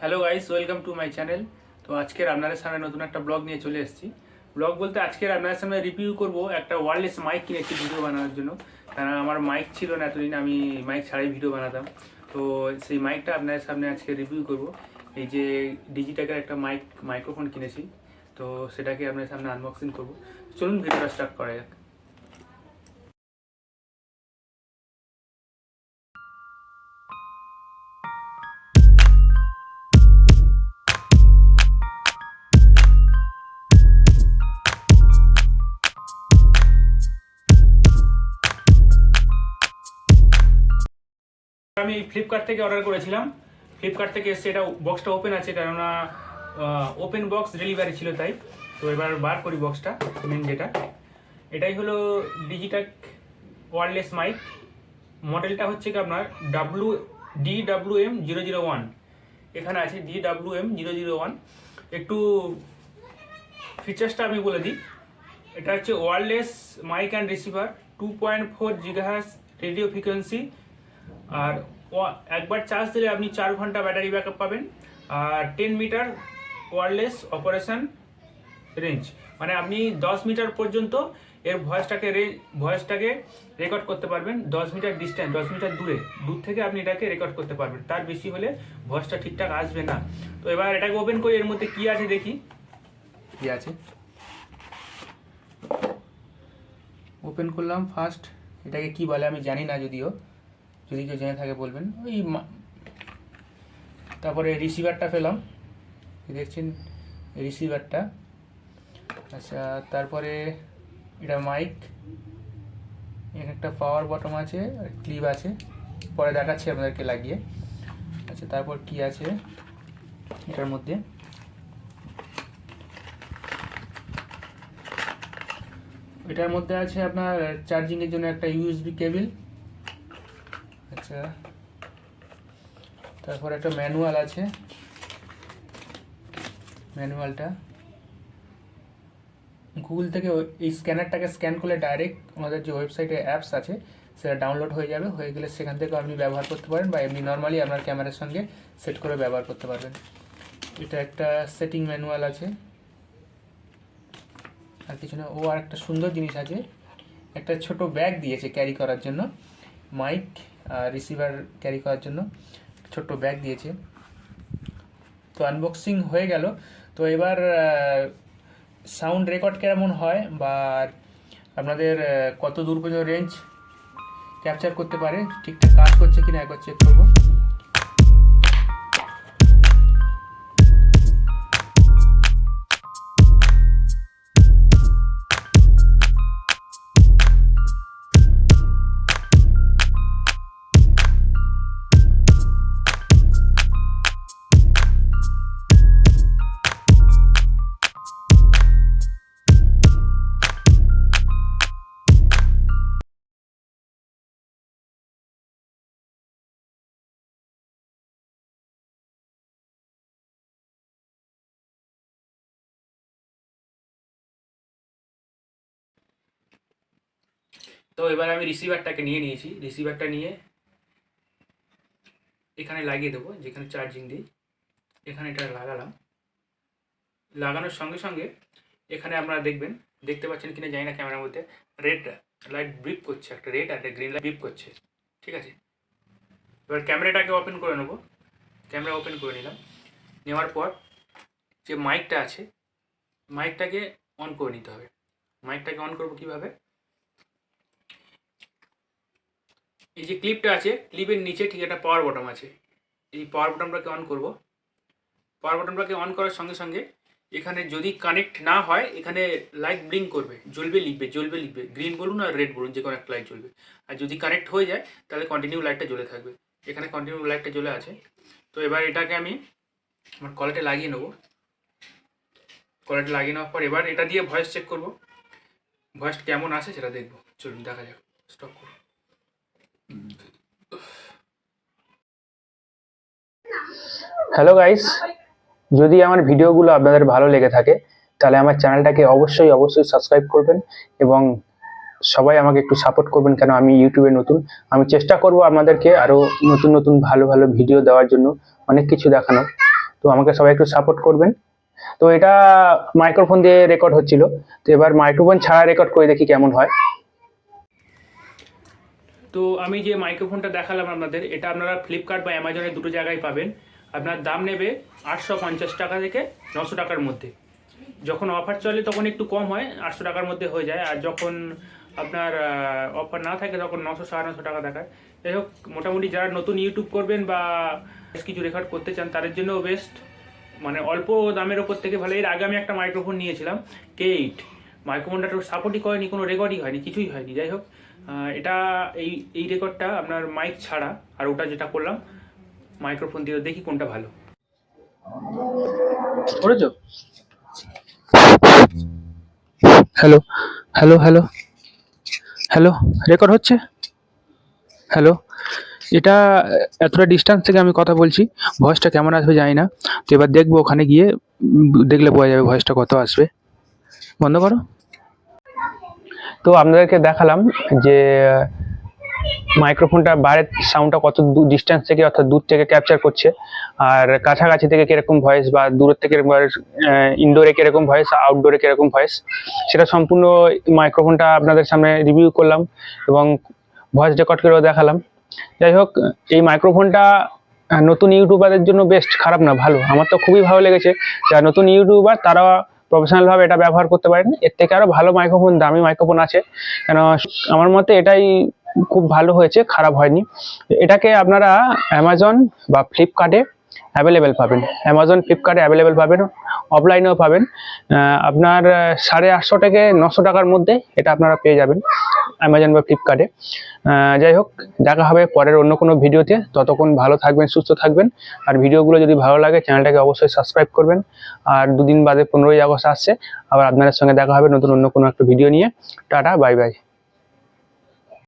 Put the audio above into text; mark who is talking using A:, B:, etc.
A: Hello guys, welcome to my channel. তো আজকের আপনাদের সামনে নতুন একটা ব্লগ নিয়ে চলে এসেছি। ব্লগ বলতে আজকের আপনাদের সামনে রিভিউ করব একটা ওয়্যারলেস মাইক কিনেছি ভিডিও বানানোর জন্য। কারণ আমার মাইক ছিল না এতদিন, আমি মাইক ছাড়াই ভিডিও বানাতাম। তো সেই মাইকটা আপনাদের সামনে আজকে রিভিউ করব। এই যে ডিজিটেকের একটা মাইক্রোফোন কিনেছি, তো সেটাকে আপনাদের সামনে আনবক্সিং করব। চলুন ভিডিওটা স্টার্ট করা যাক। আমি ফ্লিপকার্ট থেকে অর্ডার করেছিলাম। ফ্লিপকার্ট থেকে এসে এটা বক্সটা ওপেন আছে, কেননা ওপেন বক্স ডেলিভারি ছিল তাই। তো এবার বার করি বক্সটা, মেন যেটা এটাই হলো ডিজিটেক ওয়্যারলেস মাইক। মডেলটা হচ্ছে কি আপনার DWM001। এখানে আছে DWM001। একটু ফিচার্সটা আমি বলে দিই। এটা হচ্ছে wireless mic and receiver, 2.4 GHz radio frequency. আর একবার চার্জ দিলে আপনি 4 ঘন্টা ব্যাটারি ব্যাকআপ পাবেন। আর 10 মিটার ওয়্যারলেস অপারেশন রেঞ্জ, মানে আপনি 10 মিটার পর্যন্ত এর ভয়েসটাকে রেকর্ড করতে পারবেন। 10 মিটার ডিস্টেন্স, 10 মিটার দূর থেকে আপনি এটাকে রেকর্ড করতে পারবেন। তার বেশি হলে ভয়েসটা ঠিকঠাক আসবে না। তো এবার এটাকে ওপেন করি, এর মধ্যে কি আছে দেখি। কি আছে ওপেন করলাম। ফার্স্ট এটাকে কি বলে আমি জানি না, যদিও যদি কেউ জেনে থাকে বলবেন। তারপরে রিসিভারটা পেলাম, দেখছেন রিসিভারটা। আচ্ছা, তারপরে এটা মাইক, এখানে একটা পাওয়ার বটম আছে, ক্লিপ আছে, পরে দেখাচ্ছি আপনাদেরকে লাগিয়ে। আচ্ছা, তারপর কি আছে এটার মধ্যে। এটার মধ্যে আছে আপনার চার্জিংয়ের জন্য একটা USB কেবল। আচ্ছা, তারপর একটা ম্যানুয়াল আছে। ম্যানুয়ালটা গুগল থেকে এই স্ক্যানারটাকে স্ক্যান করলে ডাইরেক্ট আমাদের যে ওয়েবসাইটে অ্যাপস আছে সেটা ডাউনলোড হয়ে যাবে। হয়ে গেলে সেখান থেকে আপনি ব্যবহার করতে পারেন, বা এমনি নর্মালি আপনার ক্যামেরার সঙ্গে সেট করে ব্যবহার করতে পারবেন। এটা একটা সেটিং ম্যানুয়াল আছে, আর কিছু না। আর একটা সুন্দর জিনিস আছে, একটা ছোট ব্যাগ দিয়েছে ক্যারি করার জন্য, মাইক আর রিসিভার ক্যারি করার জন্য ছোট্ট ব্যাগ দিয়েছে। তো আনবক্সিং হয়ে গেল। তো এবার সাউন্ড রেকর্ড কেমন হয় বা আপনাদের কত দূর পর্যন্ত রেঞ্জ ক্যাপচার করতে পারে, ঠিকঠাক কাজ করছে কিনা একবার চেক করবো। তো এবার আমি রিসিভারটাকে নিয়ে নিয়েছি। রিসিভারটা নিয়ে এখানে লাগিয়ে দেবো, যেখানে চার্জিং দিই এখানে এটা লাগালাম। লাগানোর সঙ্গে সঙ্গে এখানে আপনারা দেখতে পাচ্ছেন কিনা জানি না ক্যামেরার মধ্যে, রেড লাইট ব্রিপ করছে, একটা রেড আর একটা গ্রিন লাইট ব্রিপ করছে। ঠিক আছে, এবার ক্যামেরাটাকে ওপেন করে নেবো। ক্যামেরা ওপেন করে নিলাম। নেওয়ার পর যে মাইকটা আছে, মাইকটাকে অন করে নিতে হবে। মাইকটাকে অন করবো কীভাবে, এই যে ক্লিপটা আছে, ক্লিপের নিচে ঠিক একটা পাওয়ার বটম আছে। এই পাওয়ার বটমটাকে অন করব। পাওয়ার বটমটাকে অন করার সঙ্গে সঙ্গে এখানে যদি কানেক্ট না হয় এখানে লাইট ব্লিঙ্ক করবে, জ্বলবে লিখবে, গ্রিন বলুন আর রেড বলুন, যে কোনো একটা লাইট জ্বলবে। আর যদি কানেক্ট হয়ে যায় তাহলে কন্টিনিউ লাইটটা জ্বলে থাকবে। এখানে কন্টিনিউ লাইটটা জ্বলে আছে। তো এবার এটাকে আমি আমার কলারটা লাগিয়ে নেবো। কলারটা লাগিয়ে নেওয়ার পর এবার এটা দিয়ে ভয়েস চেক করব, ভয়েস কেমন আসে সেটা দেখবো। চলুন দেখা যাক, স্টপ করুন। হ্যালো গাইস, যদি আমার ভিডিওগুলো আপনাদের ভালো লেগে থাকে তাহলে আমার চ্যানেলটাকে অবশ্যই সাবস্ক্রাইব করবেন এবং সবাই আমাকে একটু সাপোর্ট করবেন, কেন আমি ইউটিউবে নতুন। আমি চেষ্টা করব আপনাদেরকে আরো নতুন ভালো ভিডিও দেওয়ার জন্য, অনেক কিছু দেখানো। তো
B: তো আমাকে সবাই একটু সাপোর্ট করবেন। তো এটা মাইক্রোফোন দিয়ে রেকর্ড হচ্ছিল, তো এবার মাইক্রোফোন ছাড়া রেকর্ড করে দেখি কেমন হয়।
A: তো আমি যে মাইক্রোফোনটা দেখালাম আপনাদের, এটা আপনারা ফ্লিপকার্ট বা অ্যামাজনে দুটো জায়গায় পাবেন। আপনার দাম নেবে 850 টাকা থেকে 900 টাকার মধ্যে। যখন অফার চলে তখন একটু কম হয়, 800 টাকার মধ্যে হয়ে যায়, আর যখন আপনার অফার না থাকে তখন 900 950 টাকা দেখায়। যাই হোক, মোটামুটি যারা নতুন ইউটিউব করবেন বা কিছু রেকর্ড করতে চান তাদের জন্য বেস্ট, মানে অল্প দামের ওপর থেকে ভালো। এর আগে আমি একটা মাইক্রোফোন নিয়েছিলাম K8, মাইক্রোফোনটা তো সাপোর্টই করেনি, কোনো রেকর্ডই হয়নি, কিছুই হয়নি। যাই হোক, এটা এই রেকর্ডটা আপনার মাইক ছাড়া, আর ওটা যেটা করলাম মাইক্রোফোন দিয়ে, দেখি কোনটা ভালো। করেছো?
B: Hello hello hello hello, record হচ্ছে? হ্যালো, এটা এতটা ডিস্টেন্স থেকে আমি কথা বলছি, ভয়েসটা কেমন আসবে জানি না। তো এবার দেখবো, ওখানে গিয়ে দেখলে বোঝা যাবে ভয়েসটা কত আসবে। বন্ধ করো। তো আপনাদেরকে দেখালাম যে মাইক্রোফোনটা বাইরের সাউন্ডটা কত ডিস্টেন্স থেকে, অর্থাৎ দূর থেকে ক্যাপচার করছে, আর কাছাকাছি থেকে কিরকম ভয়েস, বা দূরের থেকে ভয়েস, ইনডোরে কিরকম ভয়েস, আউটডোরে কিরকম ভয়েস, সেটা সম্পূর্ণ মাইক্রোফোনটা আপনাদের সামনে রিভিউ করলাম এবং ভয়েস রেকর্ড করেও দেখালাম। যাই হোক, এই মাইক্রোফোনটা নতুন ইউটিউবারদের জন্য বেস্ট, খারাপ না, ভালো। আমার তো খুবই ভালো লেগেছে। যারা নতুন ইউটিউবার তারা প্রফেশনালভাবে এটা ব্যবহার করতে পারেন। এর থেকে আরও ভালো মাইক্রোফোন, দামি মাইক্রোফোন আছে, কেন আমার মতে এটাই খুব ভালো হয়েছে, খারাপ হয়নি। এটাকে আপনারা অ্যামাজন বা ফ্লিপকার্টে অ্যাভেলেবেল পাবেন, অ্যামাজন ফ্লিপকার্টে অ্যাভেলেবেল পাবেন, অফলাইনেও পাবেন। আপনার 850 থেকে 900 টাকার মধ্যে এটা আপনারা পেয়ে যাবেন অ্যামাজন বা ফ্লিপকার্টে। যাই হোক, দেখা হবে পরের অন্য কোনো ভিডিওতে। ততক্ষণ ভালো থাকবেন, সুস্থ থাকবেন। আর ভিডিওগুলো যদি ভালো লাগে চ্যানেলটাকে অবশ্যই সাবস্ক্রাইব করবেন। আর দুদিন বাদে 15ই আগস্ট আসছে, আবার আপনাদের সঙ্গে দেখা হবে নতুন অন্য কোনো একটা ভিডিও নিয়ে। Tata, bye bye.